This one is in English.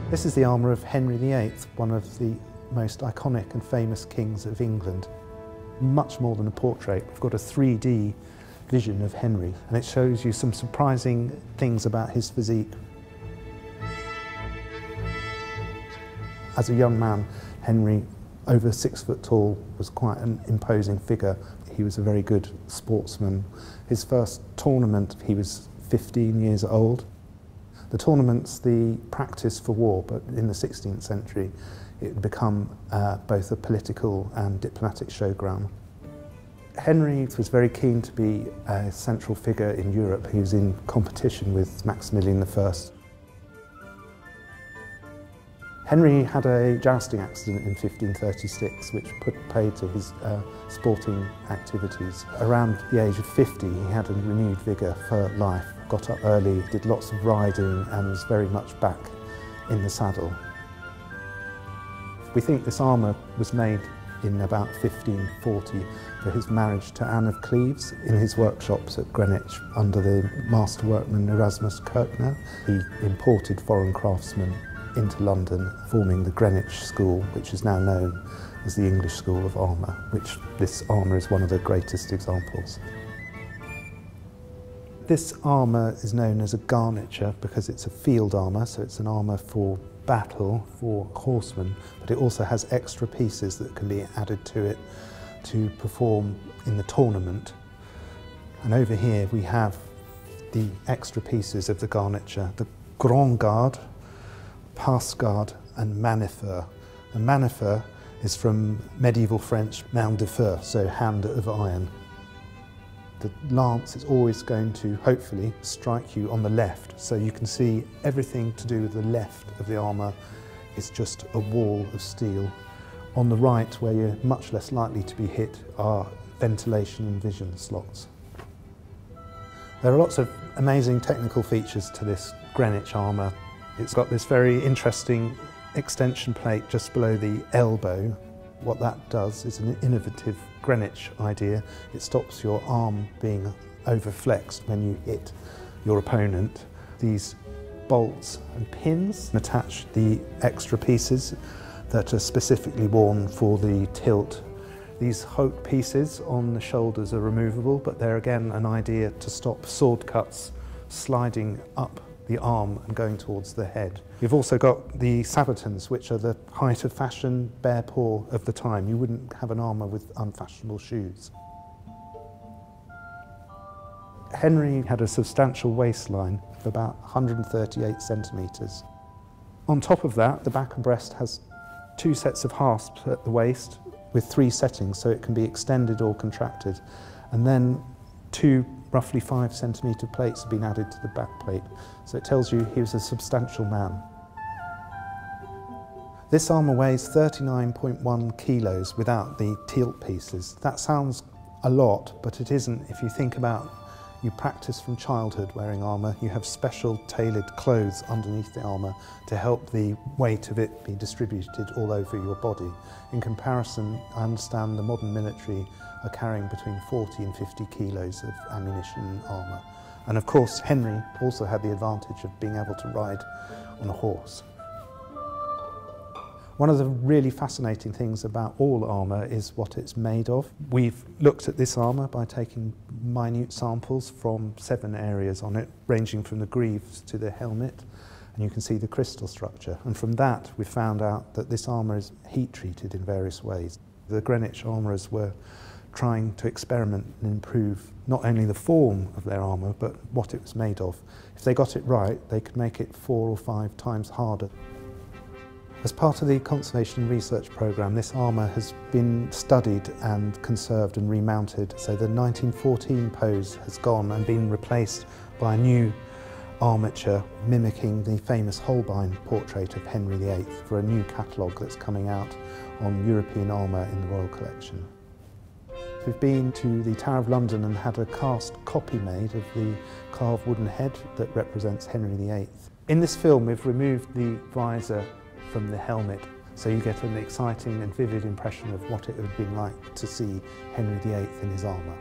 This is the armour of Henry VIII, one of the most iconic and famous kings of England. Much more than a portrait, we've got a 3D vision of Henry, and it shows you some surprising things about his physique. As a young man, Henry, over 6 foot tall, was quite an imposing figure. He was a very good sportsman. His first tournament, he was 15 years old. The tournament's the practice for war, but in the 16th century it had become both a political and diplomatic showground. Henry was very keen to be a central figure in Europe. He was in competition with Maximilian I. Henry had a jousting accident in 1536 which put paid to his sporting activities. Around the age of 50 he had a renewed vigour for life, got up early, did lots of riding and was very much back in the saddle. We think this armour was made in about 1540 for his marriage to Anne of Cleves in his workshops at Greenwich under the master workman Erasmus Kirchner. He imported foreign craftsmen into London, forming the Greenwich School, which is now known as the English School of Armour, which this armour is one of the greatest examples. This armour is known as a garniture because it's a field armour, so it's an armour for battle, for horsemen, but it also has extra pieces that can be added to it to perform in the tournament. And over here we have the extra pieces of the garniture, the Grand Garde, Passe Garde and Manifer. And Manifer is from medieval French main de fer, so hand of iron. The lance is always going to, hopefully, strike you on the left, so you can see everything to do with the left of the armour is just a wall of steel. On the right, where you're much less likely to be hit, are ventilation and vision slots. There are lots of amazing technical features to this Greenwich armour. It's got this very interesting extension plate just below the elbow. What that does is an innovative Greenwich idea. It stops your arm being overflexed when you hit your opponent. These bolts and pins attach the extra pieces that are specifically worn for the tilt. These haute pieces on the shoulders are removable, but they're again an idea to stop sword cuts sliding up the arm and going towards the head. You've also got the sabatons, which are the height of fashion, bare paw of the time. You wouldn't have an armour with unfashionable shoes. Henry had a substantial waistline of about 138 centimetres. On top of that, the back and breast has 2 sets of hasps at the waist with 3 settings, so it can be extended or contracted. And then 2 roughly 5 centimetre plates have been added to the back plate, so it tells you he was a substantial man. This armour weighs 39.1 kilos without the tilt pieces. That sounds a lot, but it isn't. If you think about, you practice from childhood wearing armour, you have special tailored clothes underneath the armour to help the weight of it be distributed all over your body. In comparison, I understand the modern military are carrying between 40 and 50 kilos of ammunition and armour. And of course, Henry also had the advantage of being able to ride on a horse. One of the really fascinating things about all armour is what it's made of. We've looked at this armour by taking minute samples from 7 areas on it, ranging from the greaves to the helmet, and you can see the crystal structure. And from that, we found out that this armour is heat treated in various ways. The Greenwich armourers were trying to experiment and improve not only the form of their armour, but what it was made of. If they got it right, they could make it 4 or 5 times harder. As part of the Conservation and Research Programme, this armour has been studied and conserved and remounted. So the 1914 pose has gone and been replaced by a new armature mimicking the famous Holbein portrait of Henry VIII for a new catalogue that's coming out on European armour in the Royal Collection. We've been to the Tower of London and had a cast copy made of the carved wooden head that represents Henry VIII. In this film, we've removed the visor from the helmet, so you get an exciting and vivid impression of what it would have been like to see Henry VIII in his armour.